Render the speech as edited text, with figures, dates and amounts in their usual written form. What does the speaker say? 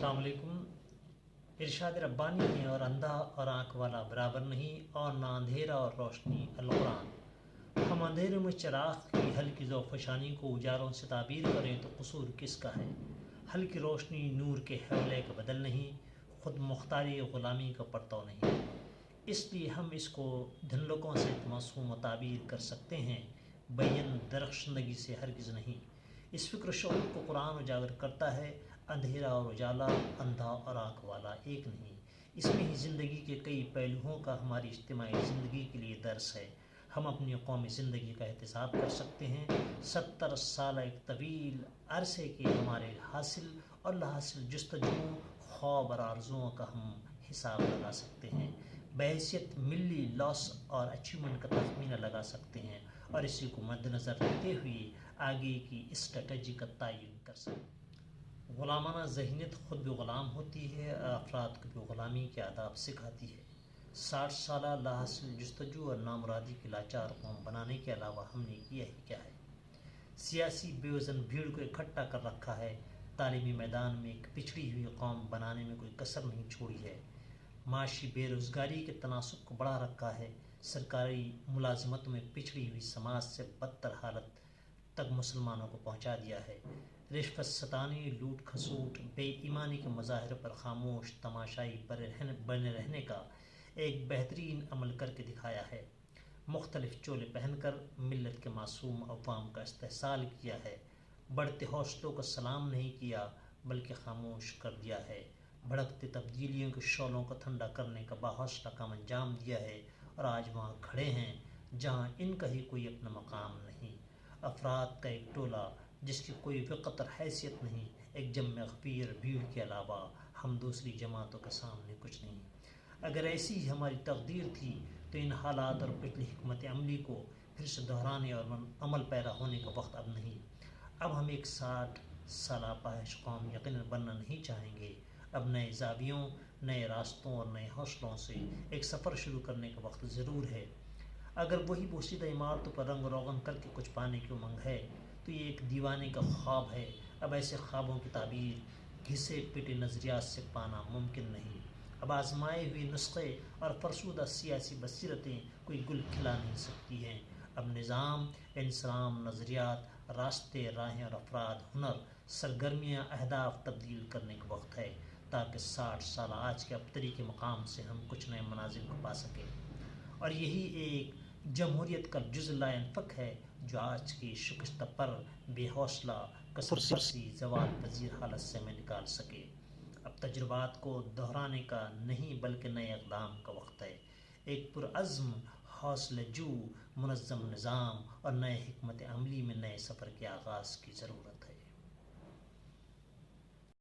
السلام علیکم۔ ارشاد ربانی ہے اور اندھا اور آنکھ والا برابر نہیں، اور نہ اندھیرا اور روشنی القرآن۔ ہم اندھیرے میں چراغ کی ہلکی ذوفشانی کو اجالوں سے تعبیر کریں تو قصور کس کا ہے؟ ہلکی روشنی نور کے حولے کا بدل نہیں، خود مختاری غلامی کا پرتو نہیں۔ اس لیے ہم اس کو دھندلکوں سے معصوم تعبیر کر سکتے ہیں، بین درخشندگی سے ہرگز نہیں۔ اس فکر شعور کو قرآن اجاگر کرتا ہے، اندھیرا اور اجالا، اندھا اور آنکھ والا ایک نہیں۔ اس میں ہی زندگی کے کئی پہلوؤں کا ہماری اجتماعی زندگی کے لیے درس ہے۔ ہم اپنی قومی زندگی کا احتساب کر سکتے ہیں، 70 سالہ ایک طویل عرصے کے ہمارے حاصل اور لاحاصل جستجو، خواب اور آرزوؤں کا ہم حساب لگا سکتے ہیں، بحیثیت ملی لاس اور اچیومنٹ کا تخمینہ لگا سکتے ہیں، اور اسی کو مد نظر رکھتے ہوئے آگے کی اسٹریٹجی کا تعین کر سکتے ہیں۔ غلامانہ ذہنیت خود بھی غلام ہوتی ہے اور افراد کو بھی غلامی کے آداب سکھاتی ہے۔ 60 سالہ لاحاصل جستجو اور نامرادی کی لاچار قوم بنانے کے علاوہ ہم نے کیا ہی کیا ہے؟ سیاسی بے وزن بھیڑ کو اکٹھا کر رکھا ہے، تعلیمی میدان میں ایک پچھڑی ہوئی قوم بنانے میں کوئی کسر نہیں چھوڑی ہے، معاشی بے روزگاری کے تناسب کو بڑھا رکھا ہے، سرکاری ملازمتوں میں پچھڑی ہوئی سماج سے بدتر حالت تک مسلمانوں کو پہنچا دیا ہے، رشوت ستانی، لوٹ کھسوٹ، بے ایمانی کے مظاہر پر خاموش تماشائی بنے رہنے کا ایک بہترین عمل کر کے دکھایا ہے، مختلف چولے پہن کر ملت کے معصوم عوام کا استحصال کیا ہے، بڑھتے حوصلوں کو سلام نہیں کیا بلکہ خاموش کر دیا ہے، بھڑکتے تبدیلیوں کے شعلوں کو ٹھنڈا کرنے کا باحوصلہ کام انجام دیا ہے، اور آج وہاں کھڑے ہیں جہاں ان کا ہی کوئی اپنا مقام نہیں، افراد کا ایک ٹولہ جس کی کوئی وقت اور حیثیت نہیں، ایک جمع غفیر بھیڑ کے علاوہ ہم دوسری جماعتوں کے سامنے کچھ نہیں۔ اگر ایسی ہی ہماری تقدیر تھی تو ان حالات اور پچھلی حکمت عملی کو پھر سے دہرانے اور عمل پیرا ہونے کا وقت اب نہیں۔ اب ہم ایک 60 سالہ اپاہج قوم یقیناً بننا نہیں چاہیں گے۔ اب نئے زاویوں، نئے راستوں اور نئے حوصلوں سے ایک سفر شروع کرنے کا وقت ضرور ہے۔ اگر وہی بوسیدہ عمارتوں پر رنگ روغن کر کے کچھ پانے کی امنگ ہے تو یہ ایک دیوانے کا خواب ہے۔ اب ایسے خوابوں کی تعبیر گھسے پٹے نظریات سے پانا ممکن نہیں۔ اب آزمائے ہوئے نسخے اور فرسودہ سیاسی بصیرتیں کوئی گل کھلا نہیں سکتی ہیں۔ اب نظام، انسلام، نظریات، راستے، راہیں اور افراد، ہنر، سرگرمیاں، اہداف تبدیل کرنے کا وقت ہے تاکہ 60 سالہ آج کے ابتری کے مقام سے ہم کچھ نئے منازل کو پا سکیں، اور یہی ایک جمہوریت کا جزء لا ينفک ہے جو آج کی شکستہ پر بے حوصلہ کثرسی زوال پذیر حالت سے ہمیں نکال سکے۔ اب تجربات کو دہرانے کا نہیں بلکہ نئے اقدام کا وقت ہے، ایک پرعزم حوصلہ جو منظم نظام اور نئے حکمت عملی میں نئے سفر کے آغاز کی ضرورت ہے۔